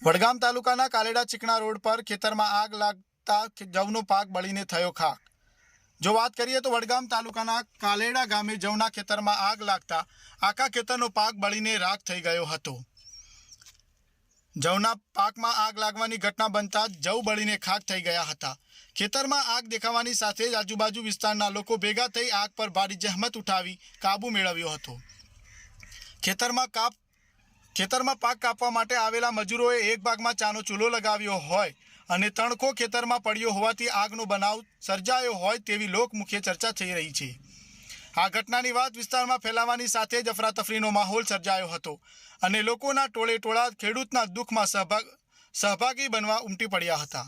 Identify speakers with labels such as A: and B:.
A: વડગામ તાલુકાના કાલેડા ચીકણા રોડ પર ખેતરમાં આગ લાગતા જવનો પાક બળીને થયો ખાક। જો વાત કરીએ તો વડગામ તાલુકાના કાલેડા ગામે જવના ખેતરમાં આગ લાગતા આખા ખેતરનો પાક બળીને રાખ થઈ ગયો હતો। જવના પાકમાં આગ લાગવાની ઘટના બનતા જવ બળીને ખાક થઈ ગયા હતા। ખેતરમાં આગ દેખાવાની સાથે જ આજુબાજુ વિસ્તારના લોકો ભેગા થઈ આગ પર ભારી જહેમત ઉઠાવી કાબુ મેળવ્યો હતો। ખેતરમાં પાક કાપવા માટે આવેલા મજૂરોએ એક ભાગમાં ચાનો ચૂલો લગાવ્યો હોય અને તણખો ખેતરમાં પડ્યો હોવાથી આગનો બનાવ સર્જાયો હોય તેવી લોકમુખ્ય ચર્ચા થઈ રહી છે। આ ઘટનાની વાત વિસ્તારમાં ફેલાવાની સાથે જ અફરાતફરીનો માહોલ સર્જાયો હતો અને લોકોના ટોળે ટોળા ખેડૂતના દુઃખમાં સહભાગી બનવા ઉમટી પડ્યા હતા।